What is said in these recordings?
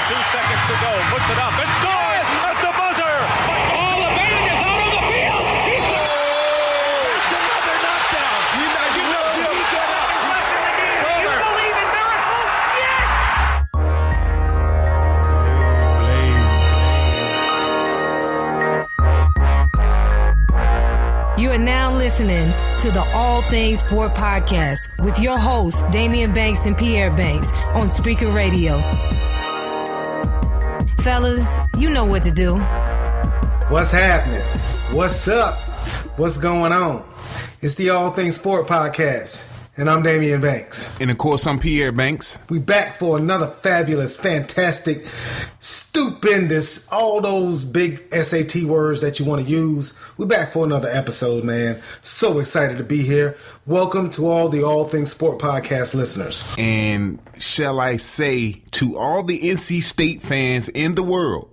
2 seconds to go. Puts it up and scores at the buzzer. Oh, the man is out on the field. That's another knockdown. You know, Jim. He got up. You believe in miracles? Yes. You are now listening to the All Things Sport Podcast with your hosts, Daimeon Banks and Pierre Banks on Spreaker Radio. Fellas, you know what to do. What's happening? What's up? What's going on? It's the All Things Sport Podcast, and I'm Daimeon Banks. And of course, I'm Pierre Banks. We back for another fabulous, fantastic, stupendous, all those big SAT words that you want to use. We back for another episode, man. So excited to be here. Welcome to all the All Things Sport Podcast listeners. And shall I say to all the NC State fans in the world,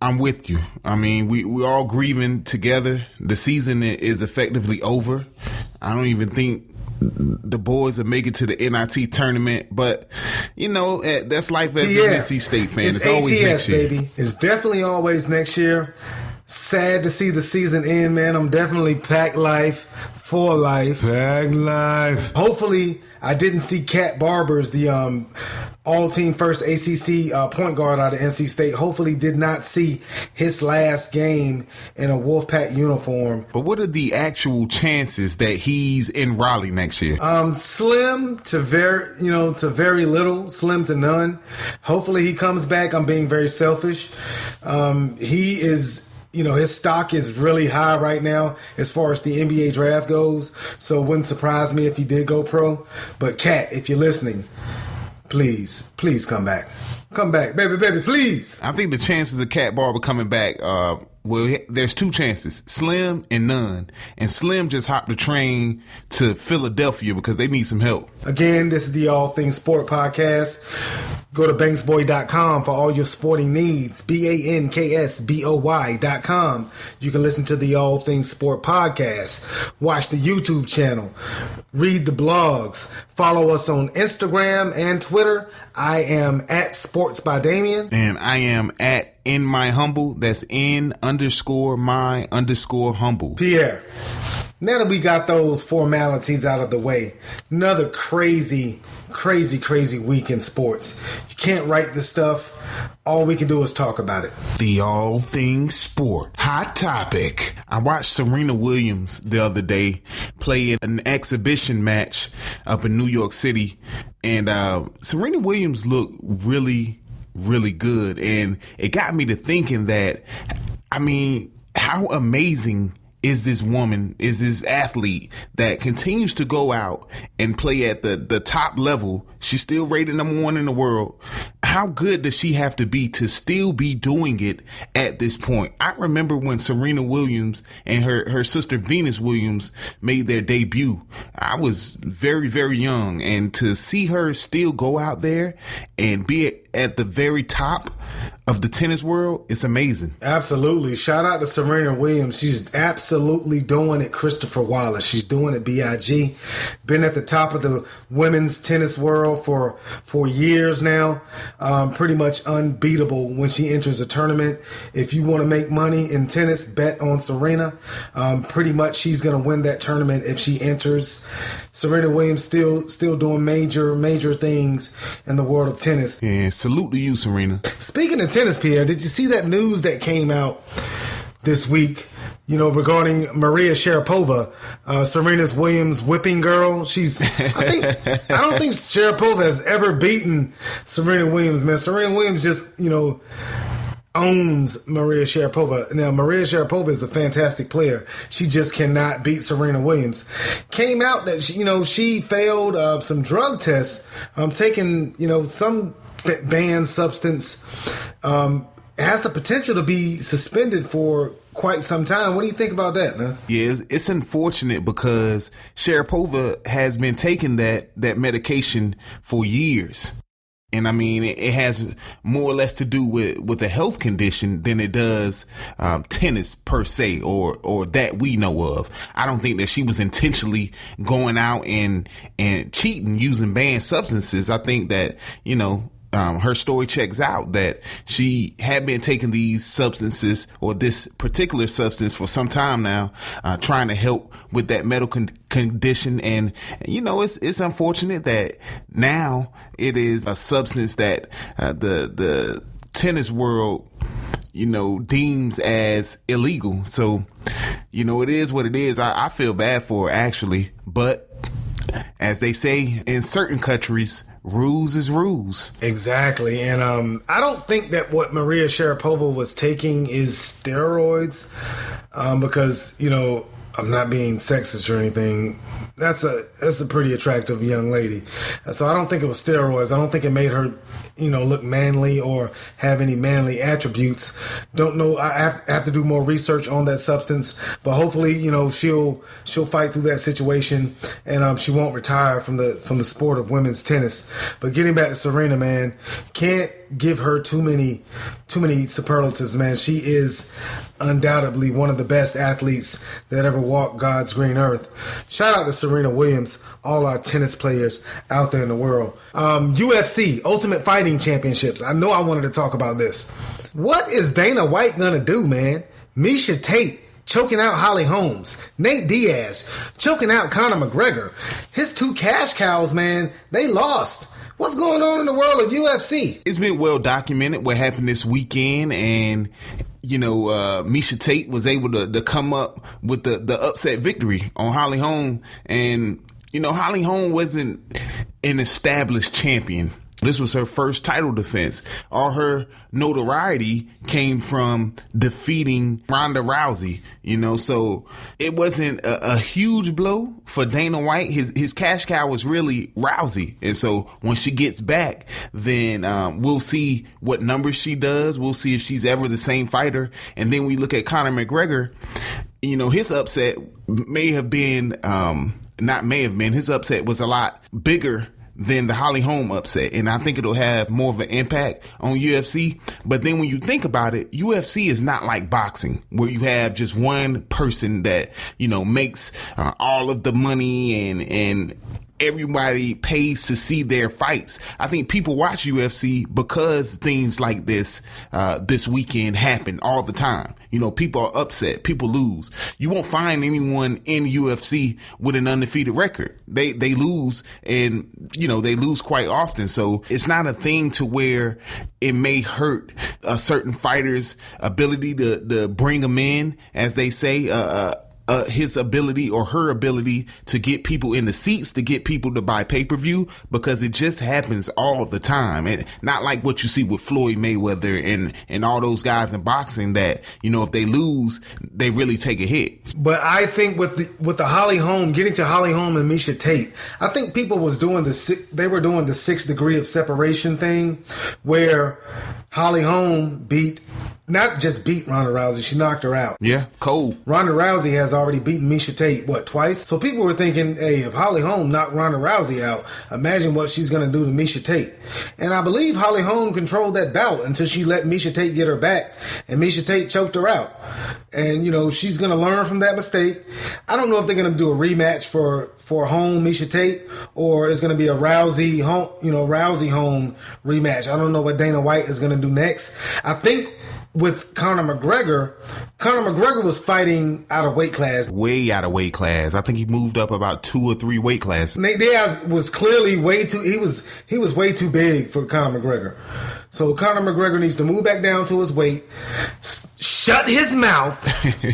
I'm with you. I mean, we're all grieving together. The season is effectively over. I don't even think the boys will make it to the NIT tournament, but you know, that's life as an NC State fan. It's always ATS, next year. Baby. It's definitely always next year. Sad to see the season end, man. I'm definitely pack life for life. Pack life. Hopefully, I didn't see Cat Barbers, the all-team first ACC point guard out of NC State. Hopefully, did not see his last game in a Wolfpack uniform. But what are the actual chances that he's in Raleigh next year? Slim to very little, slim to none. Hopefully, he comes back. I'm being very selfish. He is. You know, his stock is really high right now as far as the NBA draft goes. So it wouldn't surprise me if he did go pro. But Kat, if you're listening, please come back. Come back, baby, please. I think the chances of Cat Barber coming back, there's two chances, slim and none. And Slim just hopped the train to Philadelphia because they need some help. Again, this is the All Things Sport Podcast. Go to banksboy.com for all your sporting needs. BANKSBOY.com. You can listen to the All Things Sport Podcast. Watch the YouTube channel. Read the blogs. Follow us on Instagram and Twitter. I am at Sports by Daimeon. And I am at In My Humble. That's in_my_humble. Pierre, now that we got those formalities out of the way, another crazy week in sports. You can't write this stuff. All we can do is talk about it. The All Things Sport Hot Topic. I watched Serena Williams the other day play in an exhibition match up in New York City. And Serena Williams looked really, really good. And it got me to thinking that, I mean, how amazing is this woman, is this athlete that continues to go out and play at the top level. She's still rated number one in the world. How good does she have to be to still be doing it at this point? I remember when Serena Williams and her sister Venus Williams made their debut. I was very, very young, and to see her still go out there and be at the very top of the tennis world, it's amazing. Absolutely. Shout out to Serena Williams. She's absolutely doing it. Christopher Wallace. She's doing it. BIG. Been at the top of the women's tennis world for years now. Pretty much unbeatable when she enters a tournament. If you want to make money in tennis, bet on Serena. Pretty much she's going to win that tournament if she enters. Serena Williams still doing major things in the world of tennis. Yeah, salute to you, Serena. Speaking of tennis, Pierre, did you see that news that came out this week, you know, regarding Maria Sharapova, Serena Williams' whipping girl? I don't think Sharapova has ever beaten Serena Williams, man. Serena Williams just, you know, owns Maria Sharapova. Now, Maria Sharapova is a fantastic player. She just cannot beat Serena Williams. Came out that she failed some drug tests, taking, you know, some banned substance. Has the potential to be suspended for quite some time. What do you think about that, man? Yeah, it's unfortunate because Sharapova has been taking that medication for years. And I mean, it has more or less to do with a health condition than it does tennis per se, or that we know of. I don't think that she was intentionally going out and cheating using banned substances. I think that, you know, her story checks out that she had been taking these substances or this particular substance for some time now, trying to help with that medical condition. And, it's unfortunate that now it is a substance that the tennis world, deems as illegal. So, it is what it is. I feel bad for her, actually. But as they say in certain countries, rules is rules. Exactly. And I don't think that what Maria Sharapova was taking is steroids, because, I'm not being sexist or anything. That's a pretty attractive young lady. So I don't think it was steroids. I don't think it made her, look manly or have any manly attributes. Don't know. I have to do more research on that substance, but hopefully, she'll fight through that situation and she won't retire from the sport of women's tennis. But getting back to Serena, man, can't give her too many superlatives, man. She is undoubtedly one of the best athletes that ever walked God's green earth. Shout out to Serena Williams, all our tennis players out there in the world. UFC, Ultimate Fighting Championships. I know I wanted to talk about this. What is Dana White gonna do, man? Miesha Tate choking out Holly Holmes. Nate Diaz choking out Conor McGregor. His two cash cows, man, they lost. What's going on in the world of UFC? It's been well documented what happened this weekend, and Miesha Tate was able to come up with the upset victory on Holly Holm. And Holly Holm wasn't an established champion. This was her first title defense. All her notoriety came from defeating Ronda Rousey, so it wasn't a huge blow for Dana White. His cash cow was really Rousey. And so when she gets back, then we'll see what numbers she does. We'll see if she's ever the same fighter. And then we look at Conor McGregor, his upset his upset was a lot bigger than the Holly Holm upset. And I think it'll have more of an impact on UFC. But then when you think about it, UFC is not like boxing where you have just one person that, makes all of the money and everybody pays to see their fights. I think people watch UFC because things like this weekend happen all the time. People are upset. People lose. You won't find anyone in UFC with an undefeated record. They lose, and they lose quite often. So it's not a thing to where it may hurt a certain fighter's ability to bring them in, as they say. His ability or her ability to get people in the seats, to get people to buy pay-per-view, because it just happens all the time. And not like what you see with Floyd Mayweather and all those guys in boxing that, if they lose, they really take a hit. But I think with the Holly Holm, getting to Holly Holm and Miesha Tate, I think people were doing the 6 degree of separation thing where Holly Holm not just beat Ronda Rousey, she knocked her out. Yeah, cold. Ronda Rousey has already beaten Miesha Tate, twice? So people were thinking, hey, if Holly Holm knocked Ronda Rousey out, imagine what she's going to do to Miesha Tate. And I believe Holly Holm controlled that bout until she let Miesha Tate get her back, and Miesha Tate choked her out. And, she's going to learn from that mistake. I don't know if they're going to do a rematch for Holm, Miesha Tate, or it's going to be a Rousey Holm rematch. I don't know what Dana White is going to do next. I think with Conor McGregor was fighting out of weight class. Way out of weight class. I think he moved up about 2 or 3 weight classes. Nate Diaz was clearly he was way too big for Conor McGregor. So Conor McGregor needs to move back down to his weight, shut his mouth,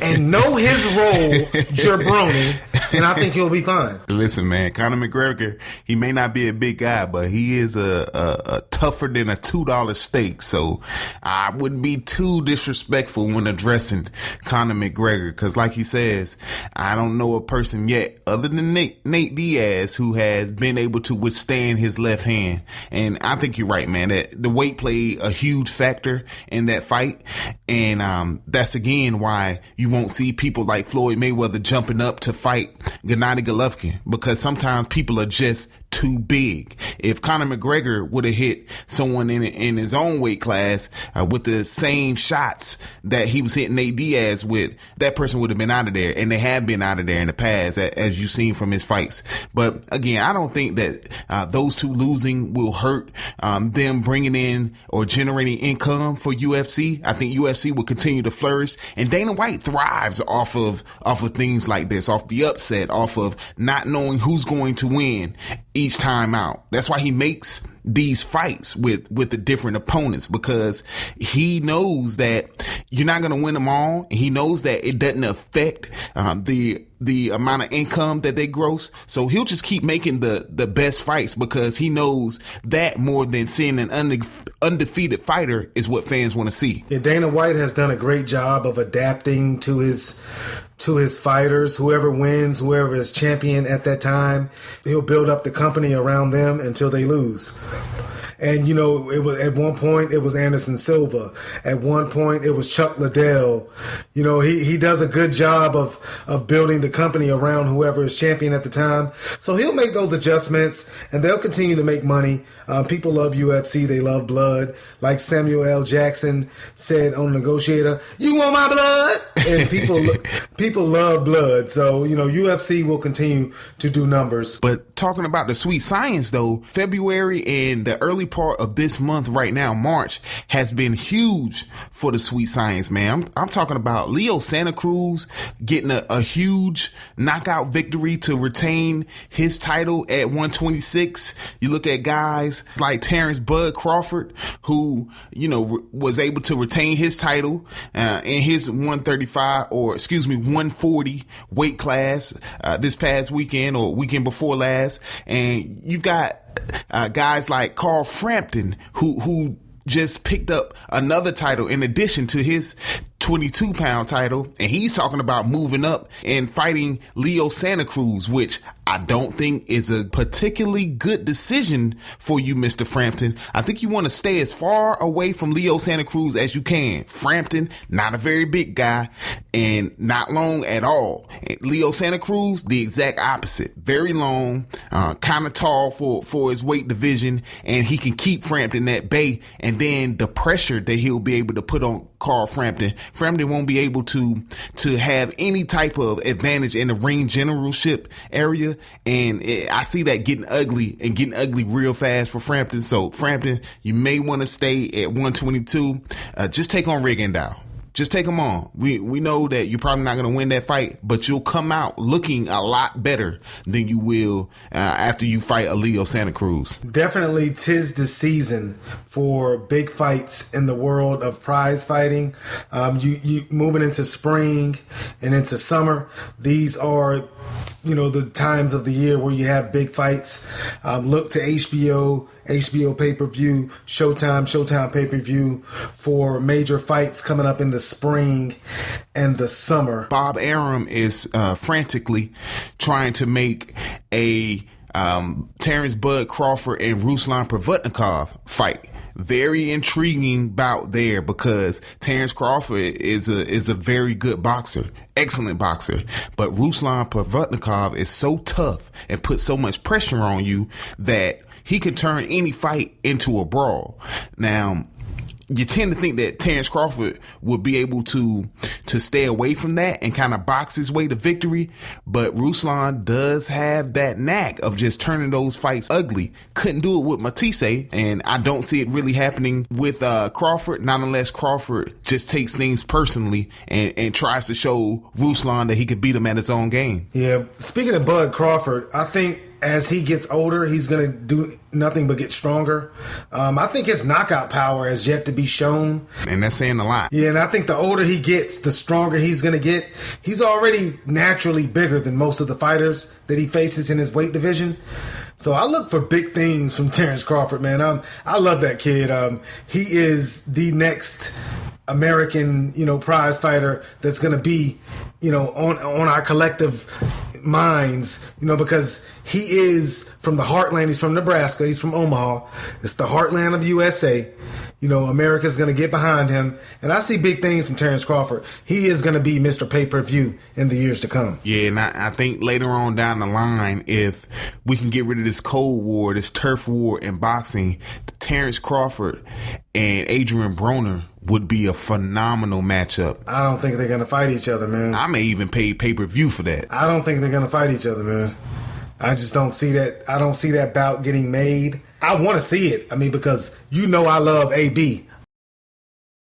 and know his role, jabroni, and I think he'll be fine. Listen, man, Conor McGregor, he may not be a big guy, but he is a tougher than a $2 steak. So I wouldn't be too disrespectful when addressing Conor McGregor, because like he says, I don't know a person yet other than Nate Diaz who has been able to withstand his left hand. And I think you're right, man, that the weight played a huge factor in that fight. And that's again why you won't see people like Floyd Mayweather jumping up to fight Gennady Golovkin, because sometimes people are just too big. If Conor McGregor would have hit someone in his own weight class with the same shots that he was hitting Nate Diaz with, that person would have been out of there, and they have been out of there in the past, as you've seen from his fights. But again, I don't think that those two losing will hurt them bringing in or generating income for UFC. I think UFC will continue to flourish, and Dana White thrives off of things like this, off the upset, off of not knowing who's going to win each time out. That's why he makes these fights with the different opponents, because he knows that you're not going to win them all. And he knows that it doesn't affect the amount of income that they gross. So he'll just keep making the best fights, because he knows that more than seeing an undefeated fighter is what fans want to see. Yeah, Dana White has done a great job of adapting to his fighters. Whoever wins, whoever is champion at that time, he'll build up the company around them until they lose. And, you know, it was at one point it was Anderson Silva. At one point it was Chuck Liddell. You know, he does a good job of building the company around whoever is champion at the time. So he'll make those adjustments, and they'll continue to make money. People love UFC. They love blood. Like Samuel L. Jackson said on Negotiator, "You want my blood?" And people love blood. So, you know, UFC will continue to do numbers. But talking about the sweet science, though, February and the early part of this month right now, March, has been huge for the sweet science, man. I'm talking about Leo Santa Cruz getting a huge knockout victory to retain his title at 126. You look at guys like Terrence Bud Crawford, who, you know, was able to retain his title in his 140 weight class this past weekend or weekend before last. And you've got guys like Carl Frampton, who just picked up another title in addition to his 22-pound title, and he's talking about moving up and fighting Leo Santa Cruz, which I don't think is a particularly good decision for you, Mr. Frampton. I think you want to stay as far away from Leo Santa Cruz as you can. Frampton, not a very big guy and not long at all. Leo Santa Cruz, the exact opposite. Very long, kind of tall for his weight division, and he can keep Frampton at bay, and then the pressure that he'll be able to put on Carl Frampton won't be able to have any type of advantage in the ring generalship area. And I see that getting ugly real fast for Frampton. So Frampton, you may want to stay at 122. Just take on Rigondeaux. Just take him on. We know that you're probably not going to win that fight, but you'll come out looking a lot better than you will after you fight a Leo Santa Cruz. Definitely 'tis the season for big fights in the world of prize fighting. You moving into spring and into summer. These are, you know, the times of the year where you have big fights. Look to HBO pay-per-view, Showtime pay-per-view for major fights coming up in the spring and the summer. Bob Arum is frantically trying to make a Terrence Bud Crawford and Ruslan Provodnikov fight. Very intriguing bout there, because Terrence Crawford is a very good boxer, excellent boxer, but Ruslan Provodnikov is so tough and puts so much pressure on you that he can turn any fight into a brawl. Now, you tend to think that Terrence Crawford would be able to stay away from that and kind of box his way to victory. But Ruslan does have that knack of just turning those fights ugly. Couldn't do it with Matisse, and I don't see it really happening with Crawford, not unless Crawford just takes things personally and tries to show Ruslan that he can beat him at his own game. Yeah, speaking of Bud Crawford, I think as he gets older, he's going to do nothing but get stronger. I think his knockout power has yet to be shown. And that's saying a lot. Yeah, and I think the older he gets, the stronger he's going to get. He's already naturally bigger than most of the fighters that he faces in his weight division. So I look for big things from Terrence Crawford, man. I love that kid. He is the next American, you know, prize fighter that's going to be, you know, on our collective minds, you know, because he is from the heartland. He's from Nebraska. He's from Omaha. It's the heartland of USA. America's going to get behind him. And I see big things from Terrence Crawford. He is going to be Mr. Pay-Per-View in the years to come. Yeah, and I think later on down the line, if we can get rid of this Cold War, this turf war in boxing, Terrence Crawford and Adrian Broner would be a phenomenal matchup. I don't think they're going to fight each other, man. I may even pay pay-per-view for that. I don't think they're going to fight each other, man. I just don't see that. I don't see that bout getting made. I want to see it. I mean, because I love AB.